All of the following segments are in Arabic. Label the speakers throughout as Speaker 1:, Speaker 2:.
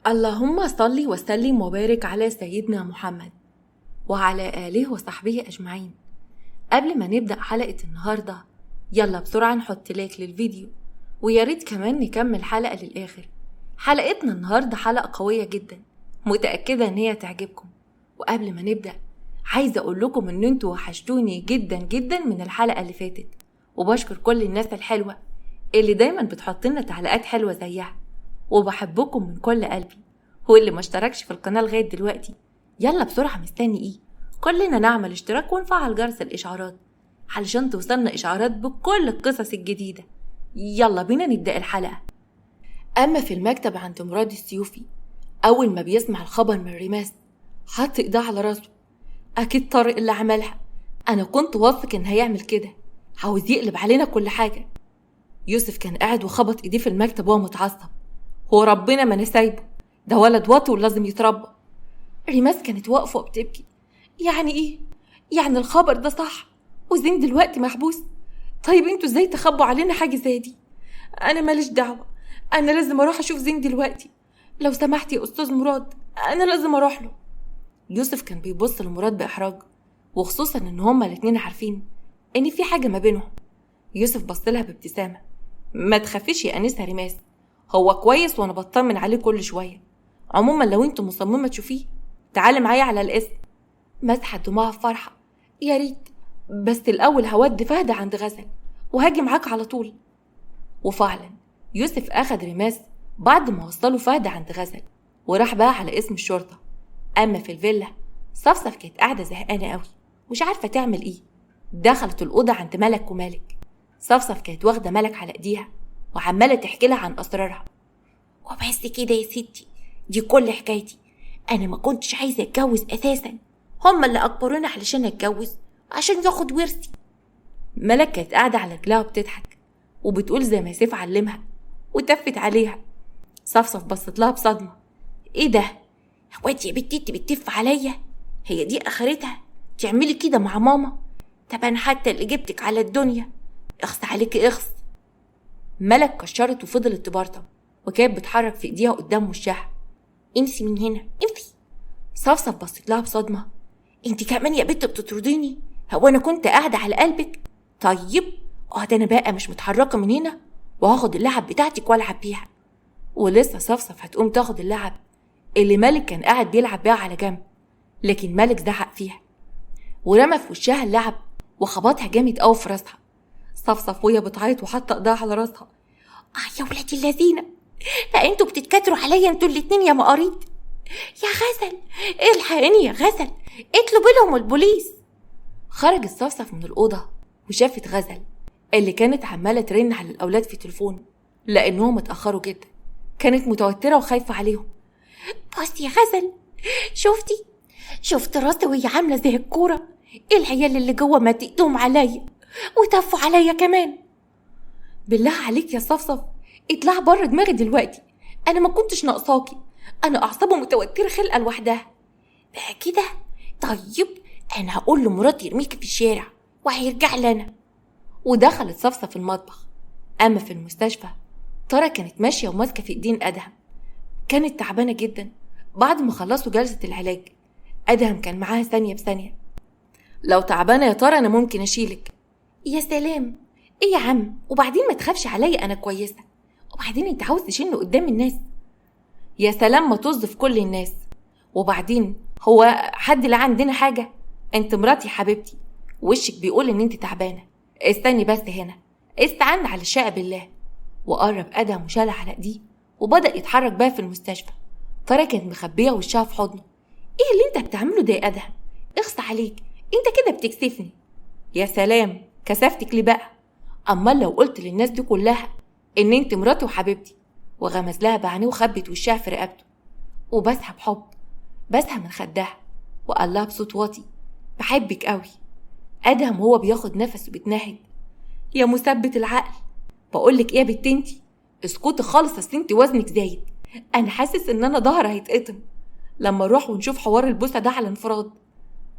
Speaker 1: اللهم صل وسلم وبارك على سيدنا محمد وعلى آله وصحبه أجمعين. قبل ما نبدأ حلقة النهاردة يلا بسرعة نحط لايك للفيديو، وياريت كمان نكمل حلقة للآخر. حلقتنا النهاردة حلقة قوية جدا، متأكدة ان هي تعجبكم. وقبل ما نبدأ عايزة اقول لكم ان انتوا وحشتوني جدا جدا من الحلقة اللي فاتت، وبشكر كل الناس الحلوة اللي دايما بتحط لنا تعليقات حلوة زيها، وبحبكم من كل قلبي. واللي ما اشتركش في القناة لغاية دلوقتي يلا بسرعة، مستني ايه؟ كلنا نعمل اشتراك ونفعل جرس الاشعارات علشان توصلنا اشعارات بكل القصص الجديدة. يلا بينا نبدأ الحلقة. اما في المكتب عند مراد السيوفي، اول ما بيسمع الخبر من ريماس حط ايده على راسه. اكيد طارق اللي عملها، انا كنت واثق ان هيعمل كده، عاوز يقلب علينا كل حاجة. يوسف كان قاعد وخبط ايديه في المكتب وهو متعصب. هو ربنا ما انا سايبه، ده ولد واطي ولازم يتربى. ريماس كانت واقفة وبتبكي. يعني ايه؟ يعني الخبر ده صح وزين دلوقتي محبوس؟ طيب انتوا ازاي تخبوا علينا حاجة زي دي؟ انا ماليش دعوة، انا لازم اروح اشوف زين دلوقتي. لو سمحت يا استاذ مراد، انا لازم اروح له. يوسف كان بيبص لمراد باحراج، وخصوصا ان هما الاتنين عارفين ان في حاجة ما بينهم. يوسف بص لها بابتسامة. ما تخافيش يا انسة ريماس، هو كويس وانا بطمن عليه كل شوية. عموما لو انتوا مصممة تشوفيه تعالي معايا على الاسم. مسحت دموعها بفرحة. يا ريت، بس الاول هود فهد عند غزل وهاجي معاك على طول. وفعلا يوسف اخد ريماس بعد ما وصلوا فهد عند غزل، وراح بقى على اسم الشرطة. اما في الفيلا صفصف كانت قاعدة زهقانة قوي مش عارفة تعمل ايه. دخلت الأوضة عند ملك ومالك. صفصف كانت واخدة ملك على ايديها وعمالة تحكي لها عن أسرارها. وبس كده يا ستي، دي كل حكايتي. أنا ما كنتش عايزة أتجوز أساسا، هما اللي أجبرونا علشان أتجوز عشان ياخد ورثي. ملك كانت قاعدة على رجلها وبتضحك وبتقول زي ما سيف علمها، وتفت عليها. صفصف بصت لها بصدمة. ايه ده؟ هو انت يا بنتي انت بتتف عليا؟ هي دي اخرتها تعملي كده مع ماما؟ طب انا حتى اللي جبتك على الدنيا، اخص عليكي اخص. ملك كشرت وفضلت تبرطم، وكانت بتحرك في ايديها قدام وشها. امسي من هنا امسي. صفصف بصت لها بصدمة. انت كمان يا بنت بتطرديني؟ هو انا كنت قاعدة على قلبك؟ طيب اقعد انا بقى مش متحركة من هنا، وهاخد اللعب بتاعتك والعب بيها. ولسه صفصف هتقوم تاخد اللعب اللي ملك كان قاعد بيلعب بيها على جنب، لكن ملك زعق فيها ورمى في وشها اللعب وخبطها جامد قوي في راسها. صفصف وهي بتعيط وحاطه ايدها على راسها. يا ولاد اللذينه، لا انتوا بتتكاتروا عليا انتوا الاتنين يا مقاريض. يا غزل الحقيني يا غزل، اطلبوا لهم البوليس. خرجت صفصف من الاوضه وشافت غزل اللي كانت عماله ترن على الاولاد في التليفون لانهم اتاخروا جدا. كانت متوتره وخايفه عليهم. بص يا غزل، شفت راسي وهي عامله زي الكوره؟ العيال اللي جوه ما تقدم عليا وتفوا عليا كمان. بالله عليك يا صفصف اطلع بره دماغي دلوقتي، انا ما كنتش ناقصاكي، انا اعصابه متوتره خلقه لوحدها. بقى كده؟ طيب انا هقول لمراد يرميكي في الشارع وهيرجع لنا. ودخلت صفصف المطبخ. اما في المستشفى ترى كانت ماشيه وماسكه في ايدين ادهم. كانت تعبانه جدا. بعد ما خلصوا جلسه العلاج ادهم كان معاها ثانيه بثانيه. لو تعبانه يا ترى انا ممكن اشيلك. يا سلام، ايه يا عم؟ وبعدين ما تخافش عليا انا كويسه، وبعدين انت عاوز تشيلني قدام الناس؟ يا سلام، ما طز في كل الناس. وبعدين هو حد اللي عندنا حاجه؟ انت مراتي حبيبتي، وشك بيقول ان انت تعبانه. استني بس هنا، استعن على الشقه بالله. وقرب ادهم وشالها على ايديه وبدا يتحرك بقى في المستشفى. ترى كانت مخبيه وشها في حضنه. ايه اللي انت بتعمله ده يا ادهم؟ اخص عليك، انت كده بتكسفني. يا سلام، كسفتك ليه بقى؟ امال لو قلت للناس دي كلها ان انت مراتي وحبيبتي. وغمز لها بعينيه وخبت وشها في رقبته وبسها بحب، بسها من خدها وقال لها بصوت واطي بحبك قوي. ادهم هو بياخد نفس وبتنهد. يا مثبت العقل، بقولك ايه يا بنت انتي؟ اسكتي خالص، اصل انتي وزنك زايد، انا حاسس ان انا ظهري هيتقطم لما نروح ونشوف حوار البوسه ده على انفراد.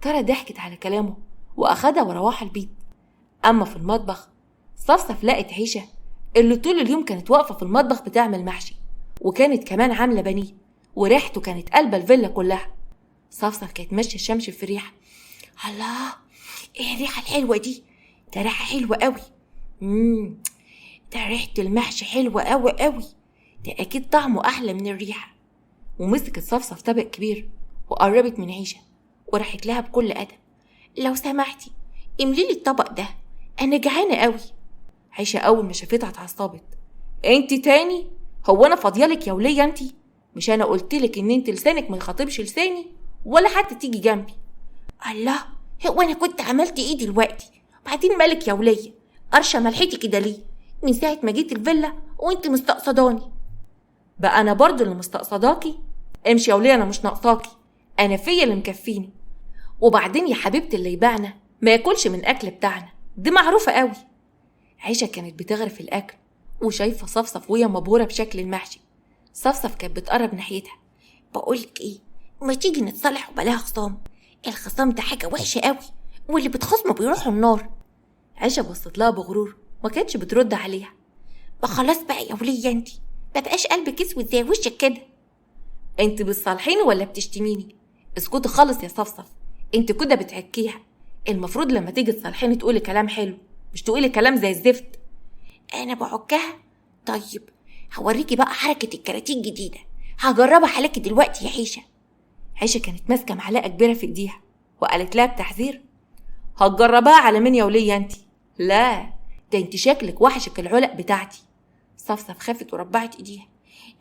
Speaker 1: ترى ضحكت على كلامه واخدها وروح البيت. اما في المطبخ صفصف لقت عيشه اللي طول اليوم كانت واقفه في المطبخ بتعمل محشي، وكانت كمان عامله بانيه وريحته كانت قلبة الفيلا كلها. صفصف كانت ماشية الشمس في الريحة. الله، ايه الريحة الحلوة دي؟ ده ريحة حلوة قوي. ده ريحة المحشي حلوة قوي قوي، ده اكيد طعمه احلى من الريحة. ومسكت صفصف طبق كبير وقربت من عيشة وراحت لها بكل أدب. لو سمحتي امليلي الطبق ده، انا جعانة قوي. عيشة اول ما شافتها اتعصبت. انت تاني؟ هو انا فاضيالك يا ولية انت؟ مش انا قلتلك ان انت لسانك ما يخاطبش لساني ولا حتى تيجي جنبي؟ الله، هو انا كنت عملت ايه دلوقتي؟ بعدين مالك يا ولية قرشة ملحتي كده ليه؟ من ساعة ما جيت الفيلا وانت مستقصداني. بقى انا برضو اللي مستقصداكي؟ امشي يا ولية، انا مش ناقصاكي، انا فيا اللي مكفيني. وبعدين يا حبيبتي اللي يباعنا ما ياكلش من اكل بتاعنا، دي معروفة قوي. عيشة كانت بتغرف الأكل وشايفة صفصف وهي مبهورة بشكل المحشي. صفصف كانت بتقرب ناحيتها. بقولك ايه، ما تيجي نتصالح وبلاها خصام؟ الخصام ده حاجة وحشة قوي، واللي بتخصمه بيروحوا النار. عيشة بصت لها بغرور ما كانتش بترد عليها. ما خلاص بقى يا ولية انتي، مبقاش قلبك اسود زي وشك كده. انت بتصالحيني ولا بتشتميني؟ اسكتي خالص يا صفصف، انت كده بتعكيها. المفروض لما تيجي تصالحيني تقولي كلام حلو، مش تقولي كلام زي الزفت. انا بعكها؟ طيب هوريكي بقى حركة الكاراتيه الجديدة، هجربها عليكي دلوقتي يا عيشة. عيشة كانت ماسكة معلقة كبيرة في ايديها وقالت لها بتحذير. هتجربها على مين يا ولية انت؟ لا، ده انت شكلك وحشك العلق بتاعتي. صفصف خافت وربعت ايديها.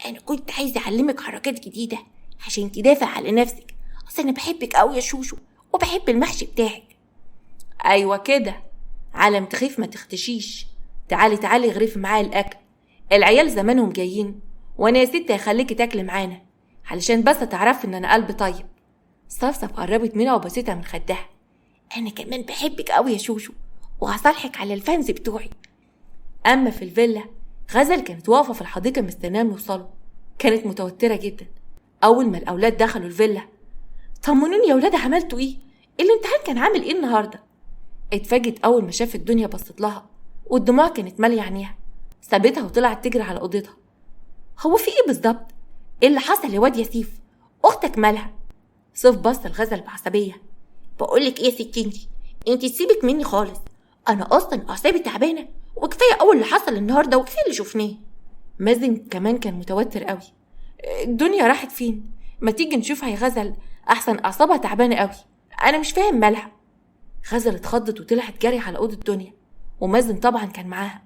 Speaker 1: انا كنت عايزة اعلمك حركات جديدة عشان تدافع على نفسك، اصل انا بحبك قوي يا شوشو وبحب المحشي بتاعك. ايوه كده، علم تخيف ما تختشيش. تعالي غريف معايا الاكل، العيال زمانهم جايين، وانا يا ستي هخليكي تاكلي معانا علشان بس تعرفي ان انا قلبي طيب. صفصف قربت منها وبستها من خدها. انا كمان بحبك قوي يا شوشو وهصالحك على الفانز بتوعي. اما في الفيلا، غزل كانت واقفه في الحديقه مستناهم يوصلوا. كانت متوتره جدا. اول ما الاولاد دخلوا الفيلا، طمنوني يا ولاد عملتوا ايه؟ الامتحان كان عامل ايه النهارده؟ اتفاجئت اول ما شافت الدنيا بصت لها والدموع كانت ماليه عينيها. سابتها وطلعت تجري على اوضتها. هو في ايه بالظبط؟ ايه اللي حصل يا واد يا سيف؟ اختك مالها؟ سيف بص لغزل بعصبيه. بقولك ايه يا ستي، انتي سيبك مني خالص، انا اصلا اعصابي تعبانه وكفايه اول اللي حصل النهارده وكفايه اللي شفناه. مازن كمان كان متوتر قوي. الدنيا راحت فين؟ ما تيجي نشوفها يا غزل، احسن اعصابها تعبانه قوي، انا مش فاهم مالها. غزل اتخضت وطلعت جري على اوضه دنيا، ومازن طبعا كان معاها،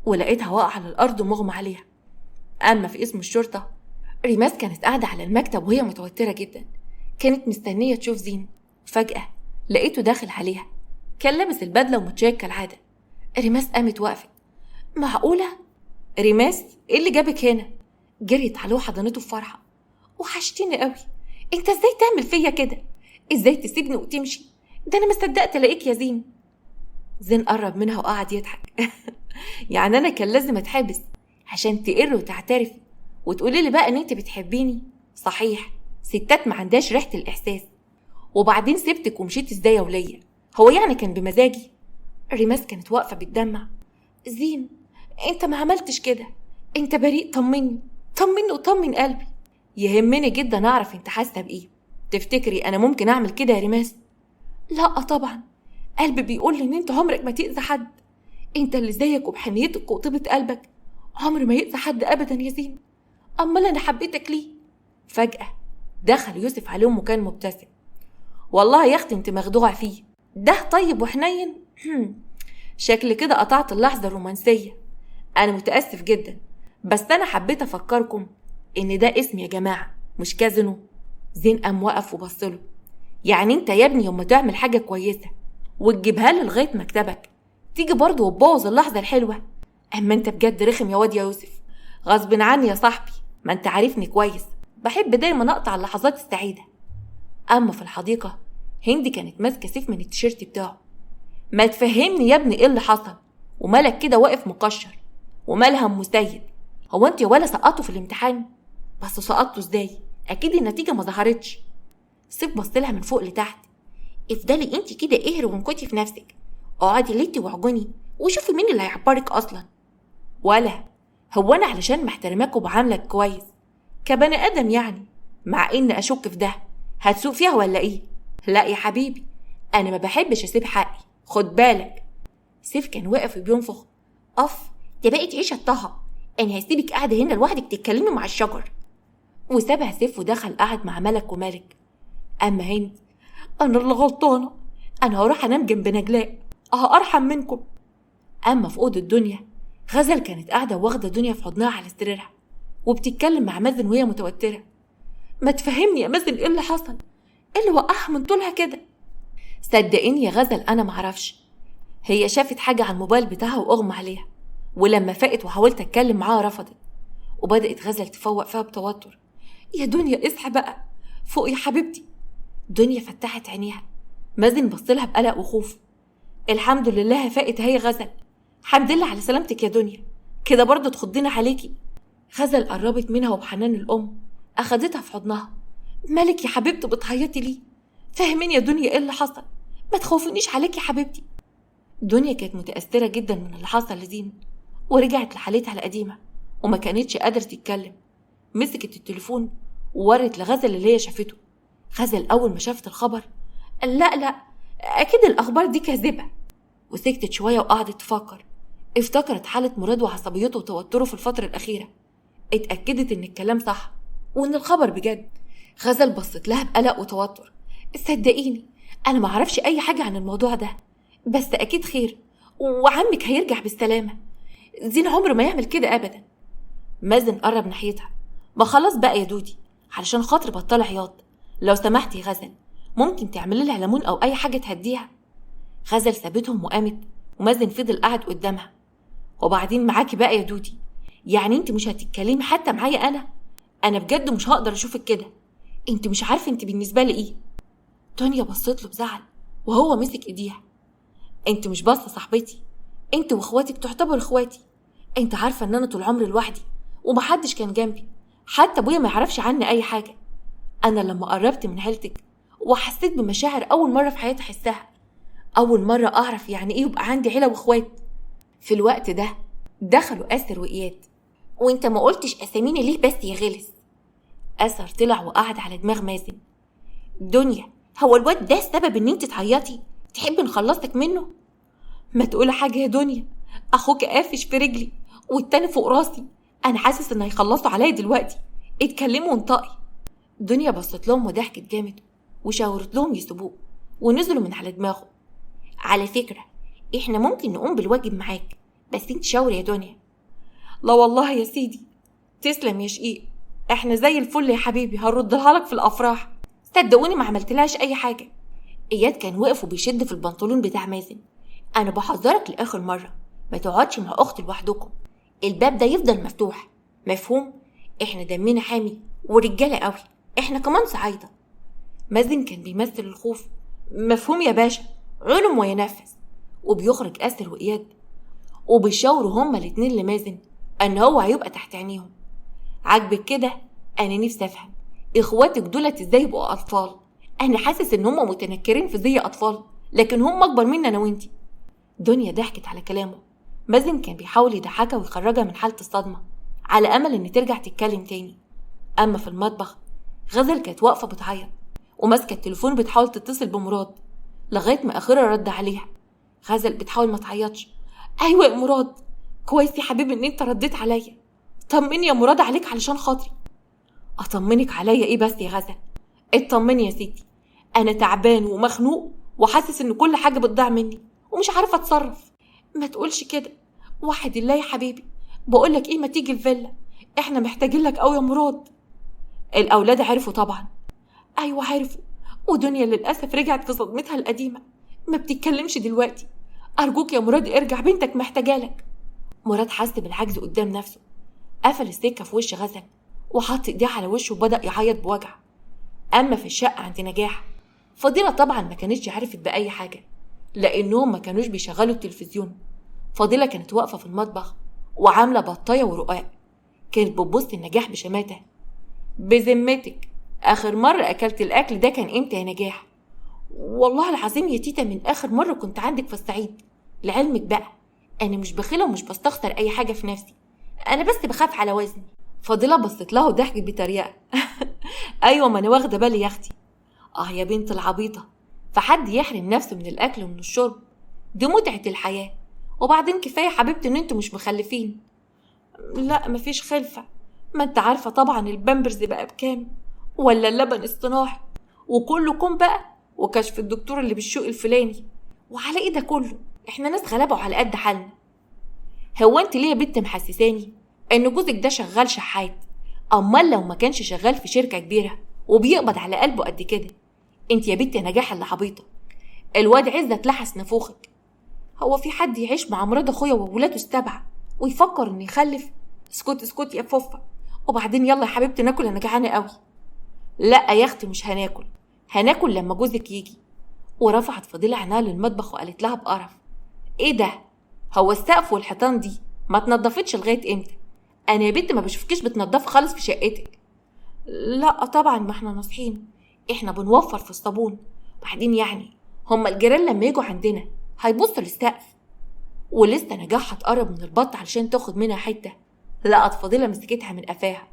Speaker 1: ولقيتها واقعه على الارض ومغمى عليها. اما في اسم الشرطه، ريماس كانت قاعده على المكتب وهي متوتره جدا، كانت مستنيه تشوف زين. فجاه لقيته داخل عليها، كان لابس البدله ومتشيك كالعاده. ريماس قامت وقفت. معقوله؟ ريماس ايه اللي جابك هنا؟ جريت عليه وحضنته بفرحه. وحشتيني قوي، انت ازاي تعمل فيا كده؟ ازاي تسيبني وتمشي؟ ده انا ما صدقت الاقيك يا زين. زين قرب منها وقعد يضحك. يعني انا كان لازم اتحبس عشان تقر وتعترفي وتقولي لي بقى ان انت بتحبيني؟ صحيح ستات ما عندهاش ريحه الاحساس. وبعدين سبتك ومشيت ازاي يا وليه؟ هو يعني كان بمزاجي؟ ريماس كانت واقفه بتدمع. زين انت ما عملتش كده، انت بريء، طمني وطمن قلبي. يهمني جدا اعرف انت حاسه بايه. تفتكري انا ممكن اعمل كده يا ريماس؟ لا طبعا، قلبي بيقول لي ان انت عمرك ما تأذي حد، انت اللي زيك وبحنيتك وطيبة قلبك عمر ما يأذي حد ابدا يا زين. امال انا حبيتك ليه؟ فجأة دخل يوسف عليهم وكان مبتسم. والله يا اختي انت مخدوعة فيه، ده طيب وحنين. شكل كده قطعت اللحظة الرومانسية. انا متأسف جدا، بس انا حبيت افكركم ان ده اسم يا جماعة مش كازينو. زين قام وقف وبصله. يعني انت يا ابني يوم تعمل حاجة كويسة وتجيبها لي لغاية مكتبك تيجي برضو وتبوظ اللحظة الحلوة؟ اما انت بجد رخم يا واد يا يوسف. غصب عني يا صاحبي، ما انت عارفني كويس، بحب دايما اقطع اللحظات السعيدة. اما في الحديقة، هندي كانت ماسكة سيف من التيشيرت بتاعه. ما تفهمني يا ابني ايه اللي حصل؟ ومالك كده واقف مكشر؟ ومالها ام سيد؟ هو انت ولا سقطوا في الامتحان؟ بس سقطتوا ازاي؟ اكيد النتيجة ما ظهرتش. سيف بصلها من فوق لتحت. افضلي انت كده اهري وانكتي في نفسك، اقعدي ليتي واعجني وشوفي مين اللي هيعبرك اصلا. ولا هو انا علشان محترماك وبعاملك كويس كبني ادم يعني مع إن أشك في ده هتسوق فيها ولا إيه؟ لا يا حبيبي، أنا ما بحبش أسيب حقي، خد بالك. سيف كان واقف وبينفخ. ده بقت عيشة طه، أنا هسيبك قاعدة هنا لوحدك تتكلمي مع الشجر. وسابها سيف ودخل قعد مع ملك ومالك. أما هند، أنا اللي غلطانة، أنا هروح أنام جنب نجلاء، أرحم منكم. أما في أوضة دنيا، غزل كانت قاعدة واخدة دنيا في حضنها على سريرها وبتتكلم مع مازن وهي متوترة. ما تفهمني يا مازن إيه اللي حصل؟ إيه اللي وقعها من طولها كده؟ صدقيني يا غزل أنا معرفش، هي شافت حاجة على الموبايل بتاعها وأغمى عليها، ولما فاقت وحاولت أتكلم معاها رفضت. وبدأت غزل تفوق فيها بتوتر. يا دنيا اصحى بقى، فوق يا حبيبتي. دنيا فتحت عينيها. مازن بصلها بقلق وخوف. الحمد لله فاقت هي غزل، حمد لله على سلامتك يا دنيا، كده برضه تخضينا عليكي. غزل قربت منها وبحنان الأم أخدتها في حضنها. مالك يا حبيبتي بتعيطي ليه؟ فهميني يا دنيا ايه اللي حصل، ما تخوفنيش عليك يا حبيبتي. دنيا كانت متأثرة جدا من اللي حصل لزين، ورجعت لحالتها القديمة وما كانتش قادرة تتكلم. مسكت التليفون وورت لغزل اللي هي شافته. غزل أول ما شافت الخبر لا أكيد الأخبار دي كاذبة، وسكتت شوية وقعدت تفكر. افتكرت حالة مراد وعصبيته وتوتره في الفترة الأخيرة، اتأكدت إن الكلام صح وإن الخبر بجد. غزل بصت لها بقلق وتوتر. صدقيني أنا معرفش أي حاجة عن الموضوع ده، بس أكيد خير وعمك هيرجع بالسلامة، زين عمره ما يعمل كده أبدا. مازن قرب ناحيتها. ما خلاص بقى يا دودي، علشان خاطر بطل عياط، لو سمحتي يا غزل ممكن تعملي لها ليمون أو أي حاجة تهديها. غزل سابتهم وقامت، ومازن فضل قاعد قدامها. وبعدين معاكي بقى يا دودي، يعني انت مش هتتكلمي حتى معايا؟ انا بجد مش هقدر اشوفك كده، انت مش عارفه انت بالنسبه لي ايه. دنيا بصت له بزعل وهو مسك ايديها. انت مش باصه صاحبتي، انت واخواتك تعتبر اخواتي، انت عارفه ان انا طول عمري لوحدي ومحدش كان جنبي، حتى ابويا ما يعرفش عني اي حاجه. انا لما قربت من عيلتك وحسيت بمشاعر اول مره في حياتي احسها، اول مره اعرف يعني ايه يبقى عندي عيله واخوات. في الوقت ده دخلوا اسر واياد. وانت ما قلتش اساميني ليه بس يا غلس؟ اسر طلع وقعد على دماغ مازن. دنيا، هو الواد ده السبب ان انت تعيطي؟ تحب نخلصك منه؟ ما تقول حاجه يا دنيا، اخوك قافش في رجلي والتاني فوق راسي، انا حاسس ان هيخلصوا عليا دلوقتي، اتكلموا وانطقي. دنيا بصت لهم وضحكت جامد وشاورت لهم يسيبوه، ونزلوا من على دماغه. على فكره احنا ممكن نقوم بالواجب معاك، بس انت شاوري يا دنيا. لا والله يا سيدي، تسلم يا شقيق، احنا زي الفل يا حبيبي، هنردها لك في الافراح، صدقوني ما عملتلهاش اي حاجه. اياد كان واقف وبيشد في البنطلون بتاع مازن. انا بحذرك لاخر مره، ما تقعدش مع اختي لوحدكم، الباب ده يفضل مفتوح، مفهوم؟ احنا دمنا حامي ورجاله قوي، احنا كمان صعايده. مازن كان بيمثل الخوف. مفهوم يا باشا، علم وينفذ. وبيخرج اسر واياد وبيشاوروا هما الاتنين لمازن ان هو هيبقى تحت عينيهم. عاجبك كده؟ انا نفسي افهم اخواتك دولت ازاي يبقوا اطفال؟ انا حاسس ان هما متنكرين في زي اطفال، لكن هم اكبر مننا انا وانتي. دنيا ضحكت على كلامه. مازن كان بيحاول يضحكها ويخرجها من حالة الصدمة على امل ان ترجع تتكلم تاني. اما في المطبخ، غزل كانت واقفة بتعيط وماسكة التليفون بتحاول تتصل بمراد، لغاية ما اخرها رد عليها. غزل بتحاول ما تعيطش. ايوه يا مراد، كويس يا حبيبي ان انت رديت عليا، طمني يا مراد عليك علشان خاطري. اطمنك عليا ايه بس يا غزل؟ اطمني يا ستي، انا تعبان ومخنوق وحاسس ان كل حاجه بتضيع مني ومش عارفه اتصرف. ما تقولش كده، وحد الله يا حبيبي، بقولك ايه، ما تيجي الفيلا، احنا محتاجين لك قوي يا مراد. الاولاد عرفوا طبعا. ايوه عرفوا، ودنيا للاسف رجعت في صدمتها القديمه، ما بتتكلمش دلوقتي. ارجوك يا مراد ارجع، بنتك محتاجالك. مراد حس بالعجز قدام نفسه، قفل السكه في وش غزل وحط ايديه على وشه وبدأ يعيط بوجع. اما في الشقه عند نجاح، فضيله طبعا ما كانتش عرفت باي حاجه لانهم ما كانوش بيشغلوا التلفزيون. فضيله كانت واقفه في المطبخ وعامله بطايه ورقاق، كانت بتبص لنجاح بشماته. بذمتك اخر مره اكلت الاكل ده كان امتى يا نجاح؟ والله العظيم يا تيتا من اخر مره كنت عندك في الصعيد. لعلمك بقى انا مش بخيله ومش بستخسر اي حاجه في نفسي، انا بس بخاف على وزني. فضيلة بصت له وضحكت بتريقة. ايوه ما انا واخده بالي يا اختي. يا بنت العبيطه، فحد يحرم نفسه من الاكل ومن الشرب؟ دي متعه الحياه. وبعدين كفايه حبيبتي ان انتوا مش مخلفين. لا مفيش خلفه، ما انت عارفه طبعا البامبرز بقى بكام، ولا اللبن اصطناعي، وكلكم بقى، وكشف الدكتور اللي بالشوق الفلاني، وعلى ايه ده كله؟ احنا ناس غلابه وعلى قد حالنا. هو انت ليه يا بنت محسساني ان جوزك ده شغال شحات؟ امال لو ما كانش شغال في شركه كبيره وبيقبض على قلبه قد كده؟ انت يا بنت نجاح اللي عبيطه. الواد عزة اتلحس نافوخك. هو في حد يعيش مع مراد اخويا وولاده السبعه ويفكر انه يخلف؟ اسكت يا فوفا. وبعدين يلا يا حبيبتي ناكل، انا جعانه قوي. لا يا اختي مش هناكل لما جوزك يجي. ورفعت فضيله عينها للمطبخ وقالت لها بقرف: ايه ده؟ هو السقف والحيطان دي ما تنضفتش لغايه امتى؟ انا يا بنت ما بشوفكيش بتنضفي خالص في شقتك. لا طبعا ما احنا ناصحين، احنا بنوفر في الصابون. بعدين يعني هما الجيران لما يجوا عندنا هيبصوا للسقف؟ ولسه نجاح هتقرب من البط علشان تاخد منها حته، لقت فضيله مسكتها من قفاها.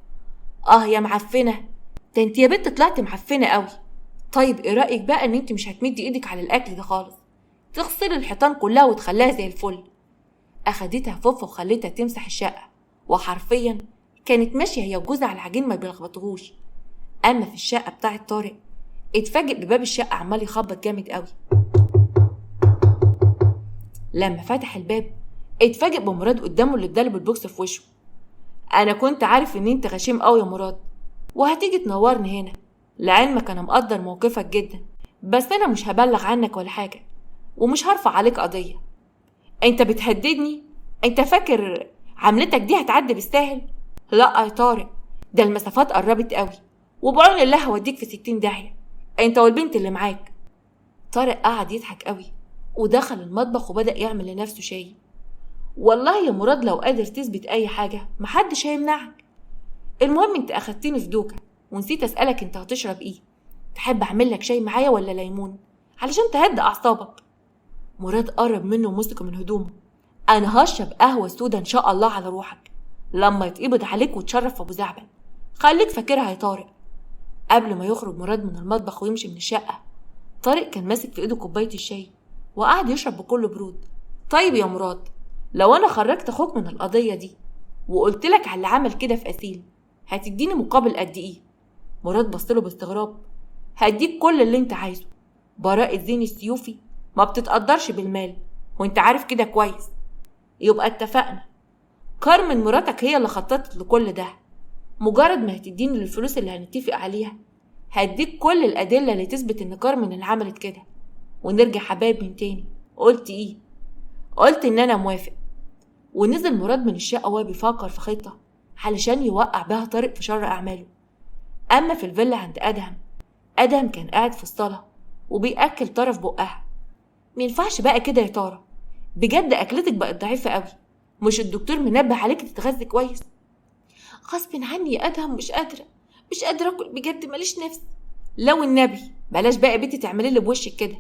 Speaker 1: يا معفنه، ده انت يا بنت طلعتي معفنه قوي. طيب ايه رايك بقى ان انت مش هتمدي ايدك على الاكل ده خالص، تغسلي الحيطان كلها وتخليها زي الفل؟ اخدتها فوفا وخلتها تمسح الشقه، وحرفيا كانت ماشيه هي وجوزها على العجين ما بيلخبطوهوش. اما في الشقه بتاعت طارق، اتفاجئ بباب الشقه عمال يخبط جامد قوي. لما فتح الباب اتفاجئ بمراد قدامه اللي اداله بالبوكس في وشه. انا كنت عارف ان انت غشيم قوي يا مراد، وهتيجي تنورني هنا، لعلمك انا مقدر موقفك جدا، بس انا مش هبلغ عنك ولا حاجه، ومش هرفع عليك قضيه. انت بتهددني؟ انت فاكر عملتك دي هتعدي بالساهل؟ لا يا طارق، ده المسافات قربت قوي، وبعون الله هوديك في 60 داهيه انت والبنت اللي معاك. طارق قعد يضحك قوي ودخل المطبخ وبدأ يعمل لنفسه شاي. والله يا مراد لو قادر تثبت اي حاجه محدش هيمنعك. المهم انت اخدتني في دوكه ونسيت اسالك انت هتشرب ايه؟ تحب اعمل لك شاي معايا ولا ليمون علشان تهدى اعصابك؟ مراد قرب منه ومسكه من هدومه. انا هشرب قهوه سودا ان شاء الله على روحك لما يتقبض عليك وتشرف في ابو زعبل، خليك فاكرها يا طارق. قبل ما يخرج مراد من المطبخ ويمشي من الشقه، طارق كان ماسك في ايده كوبايه الشاي وقعد يشرب بكل برود. طيب يا مراد، لو انا خرجت اخوك من القضيه دي وقلت لك على اللي عمل كده في اسيل، هتديني مقابل قد ايه؟ مراد بصله باستغراب. هديك كل اللي انت عايزه. براءة زين السيوفي ما بتتقدرش بالمال، وانت عارف كده كويس. يبقى اتفقنا، كارمن مراتك هي اللي خططت لكل ده. مجرد ما هتديني الفلوس اللي هنتفق عليها، هديك كل الأدلة اللي تثبت ان كارمن اللي عملت كده، ونرجع حبايب من تاني. قلت ايه؟ قلت ان انا موافق. ونزل مراد من الشقة وهو بيفكر في خطة علشان يوقع بها طارق في شر أعماله. أما في الفيلا عند أدهم كان قاعد في الصالة وبيأكل طرف بقها. مينفعش بقى كده يا طارة، بجد أكلتك بقت ضعيفة قوي، مش الدكتور منبه عليك تتغذي كويس؟ غصب عني يا أدهم، مش قادرة أكل بجد، ماليش نفس. لو النبي بلاش بقى بنتي تعملي لي بوشك كده،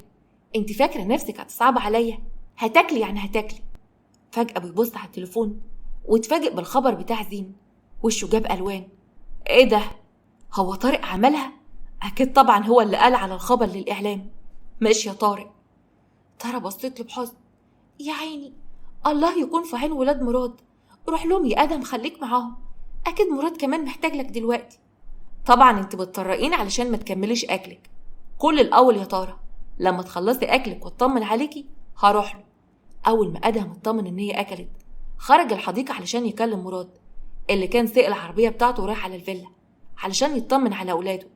Speaker 1: انت فاكرة نفسك هتصعب عليا؟ هتاكلي يعني هتاكلي. فجأة بيبص على التليفون واتفاجئ بالخبر بتاع زين، وشه جاب ألوان. ايه ده؟ هو طارق عملها؟ أكيد طبعا هو اللي قال على الخبر للإعلام. ماشي يا طارق. ترى بصيت له بحزن. يا عيني، الله يكون في عين ولاد مراد. روح لهم يا آدم، خليك معاهم، أكيد مراد كمان محتاج لك دلوقتي. طبعا انت بتطرقين علشان ما تكمليش أكلك. كل الأول يا طارق، لما تخلصي أكلك واطمن عليكي هروح له. أول ما أدهم اطمن إن هي أكلت، خرج الحديقة علشان يكلم مراد اللي كان سايق العربية بتاعته ورايح على الفيلا علشان يطمن على أولاده.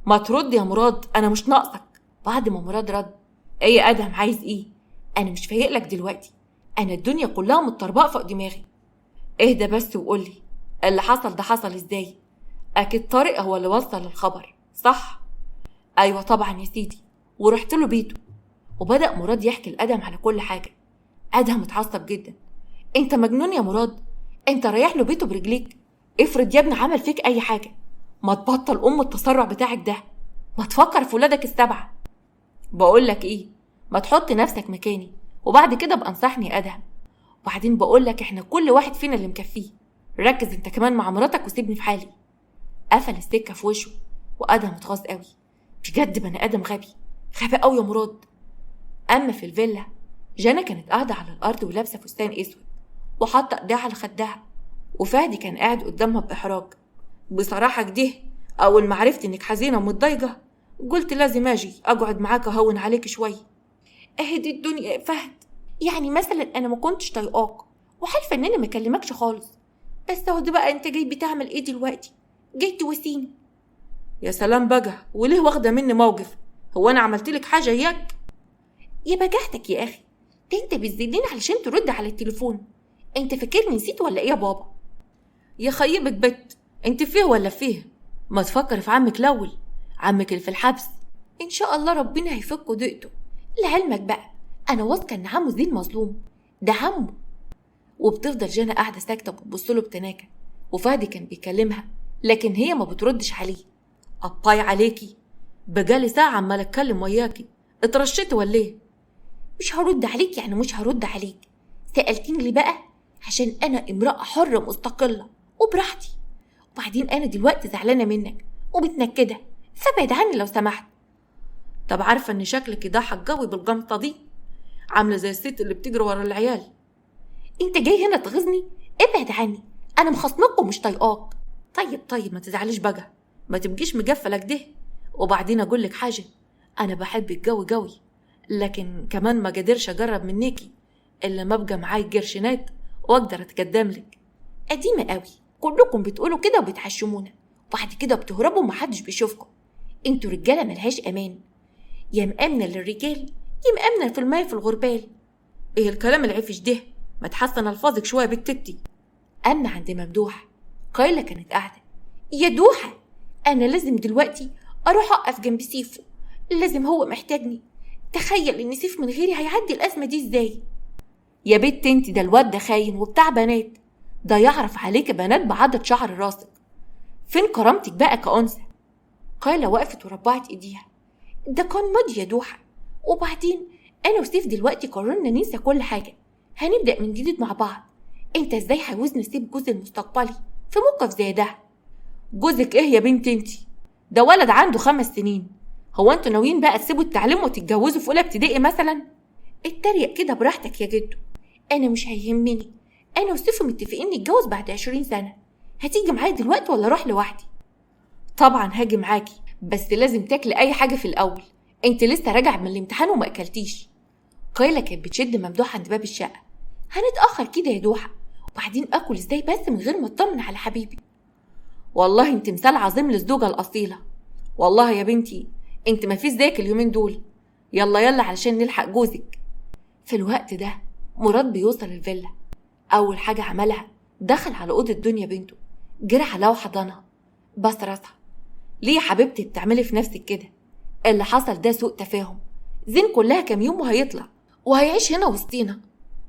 Speaker 1: ما ترد يا مراد، أنا مش ناقصك. بعد ما مراد رد: إيه يا أدهم، عايز إيه؟ أنا مش فايق لك دلوقتي، أنا الدنيا كلها متطربقة فوق دماغي. اهدى بس وقولي اللي حصل ده حصل إزاي؟ أكيد طارق هو اللي وصل الخبر، صح؟ أيوة طبعا يا سيدي، ورحت له بيته. وبدأ مراد يحكي لأدهم على كل حاجة. أدهم اتعصب جدا. انت مجنون يا مراد، انت رايح له بيته برجليك؟ افرض يا ابني عمل فيك اي حاجة، ما تبطل التسرع بتاعك ده، ما تفكر في ولادك السبعة. بقولك ايه، ما تحط نفسك مكاني وبعد كده بقى انصحني يا أدهم. وبعدين بقولك احنا كل واحد فينا اللي مكفيه، ركز انت كمان مع مراتك وسيبني في حالي. قفل السكة في وشه وأدهم متغاظ قوي. بجد بني آدم غبي قوي يا مراد. أما في الفيلا جانا كانت قاعدة على الأرض ولابسة فستان أسود وحاطة إيديها على خدها، وفهدي كان قاعد قدامها بإحراج. بصراحة كده أول ما عرفت إنك حزينة ومتضايقة قلت لازم أجي أقعد معاك أهون عليك شوية. أهدي الدنيا يا فهد، يعني مثلا أنا ما كنتش طايقاك وحالفة إنني ما أكلمكش خالص، بس اهو ده بقى أنت جاي بتعمل إيه دلوقتي؟ جاي تواسيني؟ يا سلام بقى، وليه واخدة مني موقف؟ هو أنا عملتلك حاجة إياك؟ يا بجحتك يا أخي، ده أنت بتزيدني علشان ترد على التليفون. أنت فاكرني نسيت ولا إيه يا بابا؟ يا خيبة بت، أنت فيه ولا فيه؟ ما تفكر في عمك الأول، عمك اللي في الحبس. إن شاء الله ربنا هيفك ضيقته. لعلمك بقى أنا واثقة إن عمو زين مظلوم، ده عمه. وبتفضل جانا قاعدة ساكتة وبتبصله بتناكة، وفهدي كان بيكلمها لكن هي ما بتردش عليه. قطاي عليكي، بقالي ساعة عمال أتكلم وياكي، اترشيتي ولا ايه؟ مش هرد عليك، يعني مش هرد عليك. سألتيني ليه بقى؟ عشان أنا امرأة حرة مستقلة وبراحتي، وبعدين أنا دلوقتي زعلانة منك ومتنكدة، فابعد عني لو سمحت. طب عارفة إن شكلك يضحك قوي بالجمطة دي، عاملة زي الست اللي بتجري ورا العيال. انت جاي هنا تغيظني؟ ابعد عني، أنا مخصمك ومش طايقاك. طيب ما تزعليش بقى، ما تبقيش مجفلة كده. وبعدين أقولك حاجة، أنا بحبك قوي، لكن كمان ما قدرش أجرب منيكي إلا ما أبقى معاي قرشينات وأقدر أتقدم لك. قديمة قوي، كلكم بتقولوا كده وبتحشمونا، وبعد كده بتهربوا ومحدش بيشوفكم. انتوا رجالة ملهاش أمان، يا مأمنة للرجال يا مأمنة في الماء في الغربال. إيه الكلام العفش ده؟ ما تحسن ألفاظك شوية بكتتي. أما عند ممدوح قايلة كانت قاعدة. يا دوحة، أنا لازم دلوقتي أروح أقف جنب سيفو، لازم هو محتاجني. تخيل إن سيف من غيري هيعدي الأزمة دي إزاي؟ يا بنت انت، ده الواد ده خاين وبتاع بنات، ده يعرف عليك بنات بعدد شعر راسك. فين كرامتك بقى كأنثى؟ قايلة وقفت وربعت ايديها. ده كان ماضي يا دوحة، وبعدين أنا وسيف دلوقتي قررنا ننسى كل حاجة، هنبدأ من جديد مع بعض. انت ازاي عاوزني اسيب جوزي المستقبلي في موقف زي ده؟ جوزك ايه يا بنت انت؟ ده ولد عنده 5 سنين، هو انتوا ناويين بقى تسيبوا التعليم وتتجوزوا في اولى ابتدائي مثلا؟ اتريق كده براحتك يا جدو، انا مش هيهمني. انا وسيف متفقين نتجوز بعد 20 سنة. هتيجي معايا دلوقتي ولا اروح لوحدي؟ طبعا هاجي معاكي، بس لازم تاكلي اي حاجة في الاول، انت لسه راجع من الامتحان وما اكلتيش. قايلة كانت بتشد ممدوح عند باب الشقة. هنتأخر كده يا دوحة، وبعدين اكل ازاي بس من غير ما اطمن على حبيبي؟ والله انت مثال عظيم للزوجة الأصيلة. والله يا بنتي انت ما فيش زيك اليومين دول. يلا علشان نلحق جوزك. في الوقت ده مراد بيوصل الفيلا. أول حاجة عملها دخل على أوضة دنيا بنته، جرى عليها وحضنها، بس راسها. ليه يا حبيبتي بتعملي في نفسك كده؟ اللي حصل ده سوء تفاهم، زين كلها كام يوم وهيطلع وهيعيش هنا وسطينا.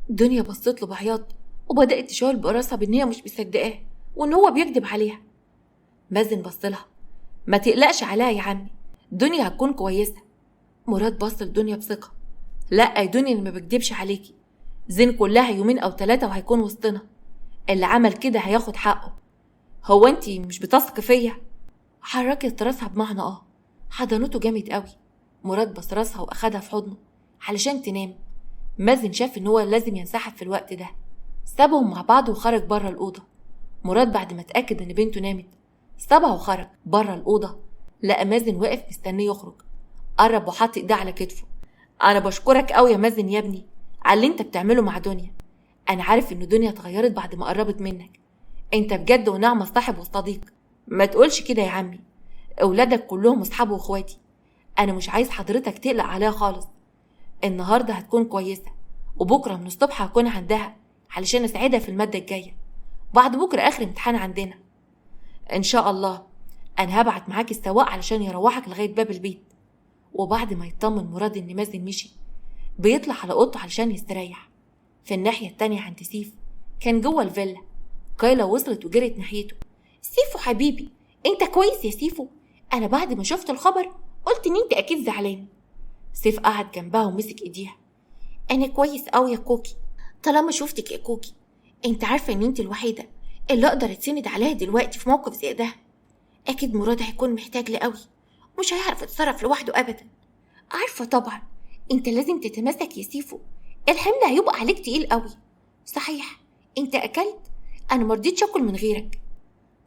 Speaker 1: دنيا بصت له بعياط وبدأت تشاور براسها بإن هي مش مصدقاه وإن هو بيكذب عليها. مازن بصلها. ما تقلقش عليها يا عمي، دنيا هتكون كويسة. مراد بص لدنيا بثقة. لا يا دنيا، اللي ما بكدبش عليكي، زين كلها يومين أو 3 وهيكون وسطنا. اللي عمل كده هياخد حقه. هو انتي مش بتثقي فيا؟ حركت راسها بمعنى حضنته جامد قوي. مراد بص راسها واخدها في حضنه علشان تنام. مازن شاف ان هو لازم ينسحب في الوقت ده، سابهم مع بعض وخرج بره الأوضة. مراد بعد ما اتأكد ان بنته نامت سابها وخرج بره الأوضة. لقى مازن واقف مستنيه يخرج، قرب وحط ايده على كتفه. انا بشكرك قوي يا مازن يا ابني على اللي انت بتعمله مع دنيا. انا عارف ان دنيا اتغيرت بعد ما قربت منك، انت بجد ونعمة صاحب وصديق. ما تقولش كده يا عمي، اولادك كلهم اصحابي واخواتي. انا مش عايز حضرتك تقلق عليها خالص. النهارده هتكون كويسة، وبكرة من الصبح هكون عندها علشان اساعدها في المادة الجاية. بعد بكرة اخر امتحان عندنا ان شاء الله. انا هبعت معاك السواق علشان يروحك لغاية باب البيت. وبعد ما يطمن مراد ان مازن مشي بيطلع على اوضته علشان يستريح. في الناحية التانية عند سيف كان جوه الفيلا. كايلا وصلت وجرت ناحيته. سيفو حبيبي، انت كويس يا سيفو؟ انا بعد ما شفت الخبر قلت ان انت اكيد زعلان. سيف قعد جنبها ومسك ايديها. انا كويس قوي يا كوكي، طالما شفتك يا كوكي. انت عارفة ان انت الوحيدة
Speaker 2: اللي اقدر اتسند عليها دلوقتي في موقف زي ده. اكيد مراد هيكون محتاج لي قوي، مش هيعرف يتصرف لوحده ابدا. عارفه طبعا انت لازم تتمسك يا سيفو، الحمل هيبقى عليك تقيل قوي. صحيح انت اكلت؟ انا مرضيتش اكل من غيرك.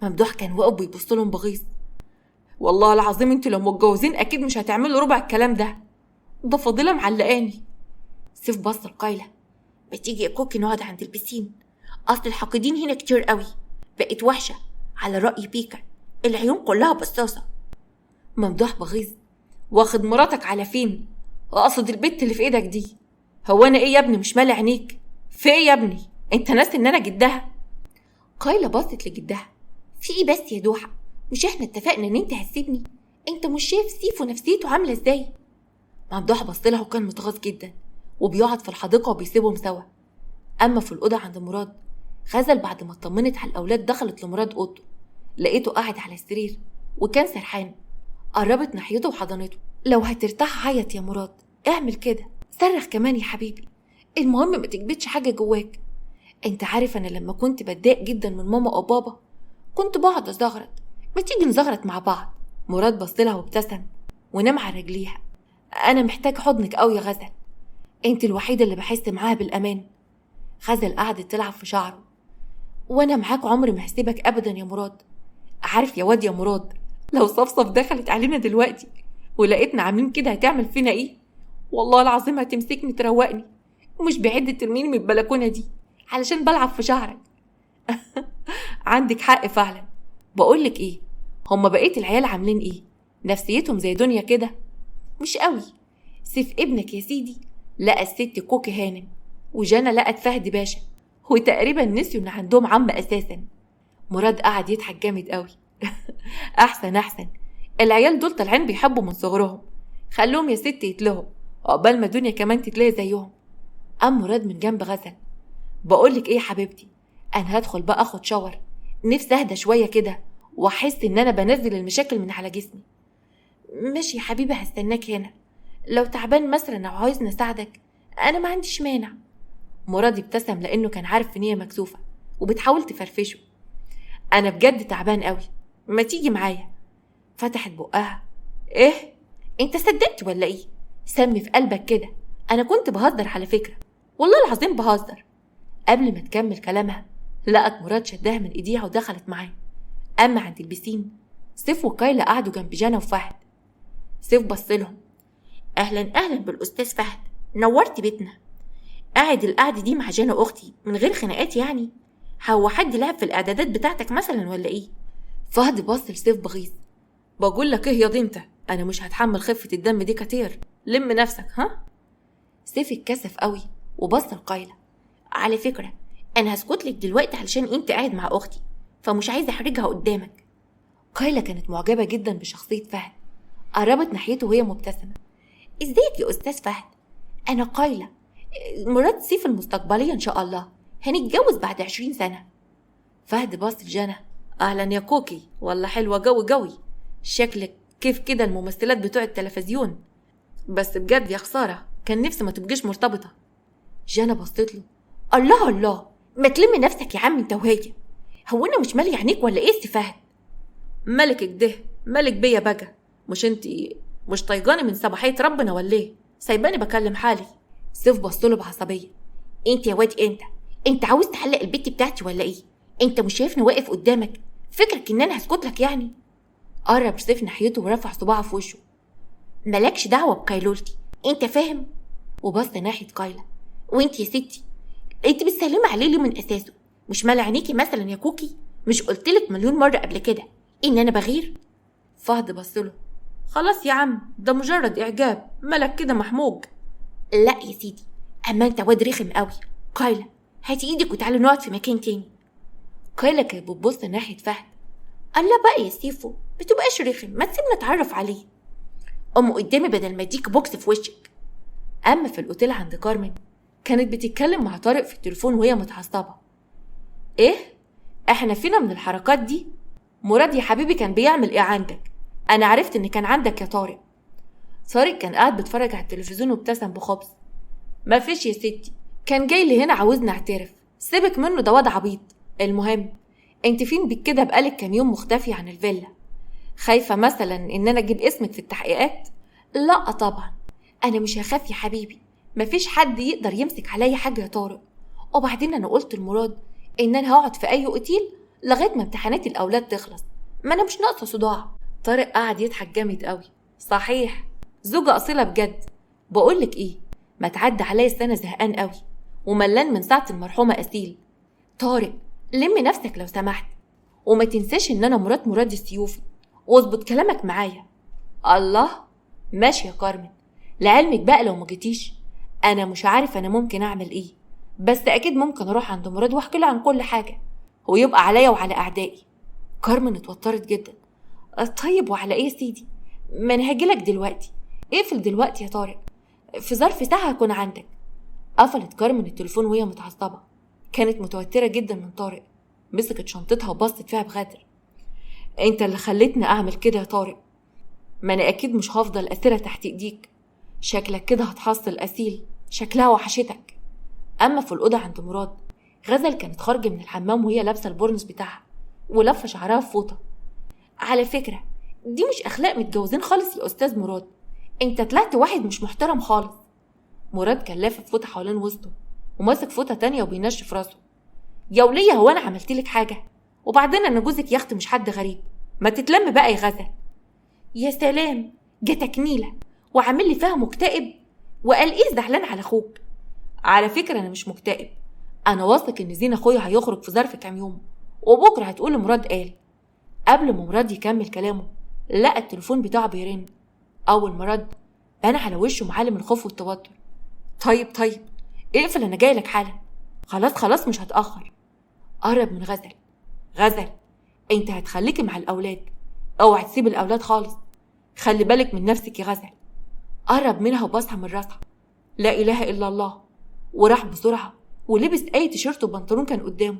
Speaker 1: ممدوح كان واقف بيبص لهم بغيظ. والله العظيم انتوا لو متجوزين اكيد مش هتعملوا ربع الكلام ده فضيله معلقاني.
Speaker 2: سيف بص لقايلة. ما تيجي يا كوكي نقعد عند البسين، اصل الحاقدين هنا كتير قوي، بقت وحشه على رأي بيكا، العيون كلها بصاصه.
Speaker 1: ممدوح بغيظ. واخد مراتك على فين؟ اقصد البت اللي في ايدك دي. هو انا ايه يا ابني مش مالي عينيك؟ في ايه يا ابني؟ انت ناسي ان انا جدها؟
Speaker 2: قايلة بصت لجدها. في ايه بس يا دوحة؟ مش احنا اتفقنا ان انت هتسيبني؟ انت مش شايف سيفو نفسيته عامله ازاي؟
Speaker 1: ممدوح بصلها وكان متغاظ جدا، وبيقعد في الحديقه وبيسيبهم سوا. اما في الاوضه عند مراد، غزل بعد ما اطمنت على الاولاد دخلت لمراد اوضته، لقيته قاعد على السرير وكان سرحان. قربت ناحيته وحضنته. لو هترتاح عيط يا مراد، اعمل كده، صرخ كمان يا حبيبي، المهم ما تكبتش حاجه جواك. انت عارف انا لما كنت بتضايق جدا من ماما او بابا كنت بقعد ازغرط، ما تيجي نزغرط مع بعض؟ مراد بصلها وابتسم ونام على رجليها. انا محتاج حضنك قوي يا غزل، انت الوحيده اللي بحس معاها بالامان. غزل قعدت تلعب في شعره. وانا معاك عمري ما هسيبك ابدا يا مراد. عارف يا واد يا مراد، لو صفصف دخلت علينا دلوقتي ولقيتنا عاملين كده هتعمل فينا ايه؟ والله العظيم هتمسكني تروقني، ومش بعد ترميني من البلكونه دي علشان بلعب في شعرك. عندك حق فعلا. بقولك ايه، هما بقية العيال عاملين ايه؟ نفسيتهم زي دنيا كده؟
Speaker 2: مش قوي.
Speaker 1: سيف ابنك يا سيدي لقى الست كوكي هانم، وجانا لقت فهد باشا، وتقريبا نسيوا ان عندهم عم اساسا. مراد قعد يضحك جامد قوي. احسن، العيال دول طالعين بيحبوا من صغرهم، خلوهم يا ست يتلهوا عقبال ما دنيا كمان تتلاقي زيهم. قام مراد من جنب غزل. بقولك ايه يا حبيبتي، انا هدخل بقى اخد شاور، نفسي اهدى شويه كده واحس ان انا بنزل المشاكل من على جسمي.
Speaker 2: ماشي يا حبيبي، هستناك هنا، لو تعبان مثلا او عايزني اساعدك انا ما عنديش مانع.
Speaker 1: مراد ابتسم لانه كان عارف ان هي مكسوفه وبتحاول تفرفشه. انا بجد تعبان قوي، ما تيجي معايا؟ فتحت بقها. ايه انت صدقت ولا ايه؟ سمي في قلبك كده، انا كنت بهزر على فكره، والله العظيم بهزر. قبل ما تكمل كلامها لقت مراد شدها من ايديها ودخلت معاه. اما عند البسين، سيف وكايلا قعدوا جنب جانا وفهد. سيف بصلهم.
Speaker 2: اهلا بالاستاذ فهد، نورت بيتنا. قاعد القعده دي مع جانا اختي من غير خناقات يعني؟ هو حد لعب في الاعدادات بتاعتك مثلا ولا ايه؟
Speaker 1: فهد بص لسيف بغيظ. بقول لك ايه يا ضيمته، انا مش هتحمل خفه الدم دي كتير، لم نفسك ها. سيف اتكسف قوي وبص لقايلا.
Speaker 2: على فكره انا هسكت لك دلوقتي علشان انت قاعد مع اختي، فمش عايزه احرجها قدامك.
Speaker 1: قايلا كانت معجبه جدا بشخصيه فهد، قربت ناحيته وهي مبتسمه.
Speaker 2: ازيك يا استاذ فهد؟ انا قايلا، مرات سيف المستقبليه ان شاء الله، هنتجوز بعد 20 سنه.
Speaker 1: فهد باص لجانا. اهلا يا كوكي، والله حلوه قوي، شكلك كيف كده الممثلات بتوع التلفزيون، بس بجد يا خساره كان نفسي ما تبقيش مرتبطه.
Speaker 2: جانا بصيت له. الله، ما تلمي نفسك يا عم انت وهي، هو انا مش مالي عينيك ولا ايه فهد؟
Speaker 1: ملكك ده ملك بيا بقى، مش انتي مش طايقاني من صباحيه ربنا ولا ايه؟ سايباني بكلم حالي.
Speaker 2: سيف بصله بعصبيه. انت يا واد انت عاوز تحلق البت بتاعتي ولا ايه؟ انت مش شايفني واقف قدامك؟ فكرك ان انا هسكت لك يعني؟
Speaker 1: قرب سيف ناحيته ورفع صباعه في وشه.
Speaker 2: مالكش دعوه بكايلولتي، انت فاهم؟
Speaker 1: وبص ناحيه كايلا.
Speaker 2: وانت يا ستي انت بتسلمي عليه ليه من اساسه؟ مش مال عينيكي مثلا يا كوكي؟ مش قلتلك مليون مره قبل كده ان انا بغير؟
Speaker 1: فهد بصله. خلاص يا عم، ده مجرد اعجاب، مالك كده محموج.
Speaker 2: لا يا سيدي، اما انت واد رخم قوي. كايلا هاتي ايدك وتعالي نقعد في مكان تاني.
Speaker 1: كايلا كانت بتبص ناحيه فهد.
Speaker 2: الله بقى يا سيفو، بتبقاش رخم، ما تسيبنا نتعرف عليه. قدامي بدل ما اديك بوكس في وشك.
Speaker 1: اما في الاوتيل عند كارمن، كانت بتتكلم مع طارق في التليفون وهي متعصبه. ايه احنا فينا من الحركات دي؟ مراد يا حبيبي كان بيعمل ايه عندك؟ انا عرفت ان كان عندك يا طارق. طارق كان قاعد بيتفرج على التلفزيون وابتسم بخبز. ما فيش يا ستي، كان جاي لي هنا عاوزني اعترف، سيبك منه ده واد عبيط. المهم انت فين بك كده؟ بقالك كام يوم مختفية عن الفيلا. خايفة مثلا ان انا اجيب اسمك في التحقيقات؟
Speaker 2: لا طبعا، انا مش هخاف يا حبيبي، مفيش حد يقدر يمسك عليا حاجة يا طارق. وبعدين انا قلت لمراد ان انا هقعد في اي اوتيل لغاية ما امتحانات الاولاد تخلص، ما انا مش ناقصة صداع.
Speaker 1: طارق قعد يضحك جامد قوي. صحيح، زوجة أصيلة بجد. بقولك ايه، ما تعدي عليا السنة، زهقان قوي وملان من ساعة المرحومة أسيل.
Speaker 2: طارق لم نفسك لو سمحت،
Speaker 1: وما تنساش ان انا مراد السيوفي، واظبط كلامك معايا. الله، ماشي يا كارمن. لعلمك بقى لو ما جيتيش انا مش عارف انا ممكن اعمل ايه، بس اكيد ممكن اروح عند مراد واحكي له عن كل حاجة ويبقى عليا وعلى اعدائي. كارمن اتوترت جدا. طيب وعلى ايه يا سيدي؟ ما انا هجيلك دلوقتي. اقفل دلوقتي يا طارق، في ظرف ساعة هكون عندك. قفلت كارمن التليفون وهي متعصبة، كانت متوترة جدا من طارق. مسكت شنطتها وبصت فيها بغدر. انت اللي خليتني اعمل كده يا طارق، ما انا اكيد مش هفضل اسيرة تحت ايديك. شكلك كده هتحصل أسيل، شكلها وحشتك. اما في الأوضة عند مراد، غزل كانت خارجة من الحمام وهي لابسة البورنس بتاعها ولفة شعرها في فوطة.
Speaker 2: على فكرة دي مش اخلاق متجوزين خالص يا استاذ مراد، انت طلعت واحد مش محترم خالص.
Speaker 1: مراد كان لافف فوطة حوالين وسطه وماسك فوطة تانية وبينشف راسه. يا ولية، هو انا عملتلك حاجة؟ وبعدين انا جوزك يخت مش حد غريب، ما تتلم بقى يا غزل.
Speaker 2: يا سلام، جاتك نيلة وعامل لي فيها مكتئب، وقال ايه زعلان على اخوك؟
Speaker 1: على فكرة انا مش مكتئب، انا واثق ان زين اخويا هيخرج في ظرف كام يوم، وبكرة هتقول مراد قال. قبل ما مراد يكمل كلامه لقى التليفون بتاعه بيرن. اول ما رد بان على وشه معالم الخوف والتوتر. طيب اقفل، انا جاي لك حالا. خلاص مش هتأخر. قرب من غزل. غزل، انت هتخليكي مع الاولاد، اوعي تسيب الاولاد خالص، خلي بالك من نفسك يا غزل. قرب منها وبصها من راسها. لا اله الا الله. وراح بسرعه ولبس اي تيشيرت وبنطلون كان قدامه،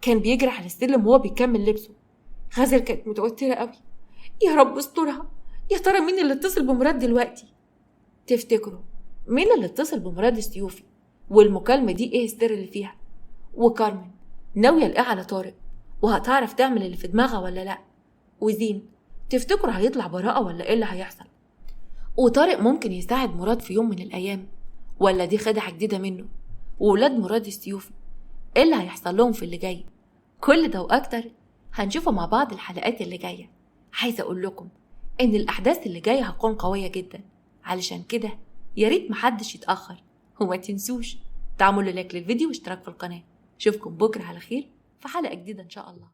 Speaker 1: كان بيجري على السلم وهو بيكمل لبسه. غزل كانت متوتره قوي. يا رب استرها، يا ترى مين اللي اتصل بمراد دلوقتي؟ تفتكروا مين اللي اتصل بمراد السيوفي؟ والمكالمه دي ايه السر اللي فيها؟ وكارمن ناويه الايه على طارق، وهتعرف تعمل اللي في دماغها ولا لا؟ وزين تفتكروا هيطلع براءه ولا ايه اللي هيحصل؟ وطارق ممكن يساعد مراد في يوم من الايام، ولا دي خدعه جديده منه؟ وولاد مراد السيوفي ايه اللي هيحصل لهم في اللي جاي؟ كل ده واكتر هنشوفه مع بعض الحلقات اللي جايه. عايزه اقول لكم ان الاحداث اللي جايه هتكون قويه جدا، علشان كده يا ريت محدش يتاخر. وما تنسوش تعملوا لايك للفيديو واشتراك في القناه. اشوفكم بكره على خير في حلقه جديده ان شاء الله.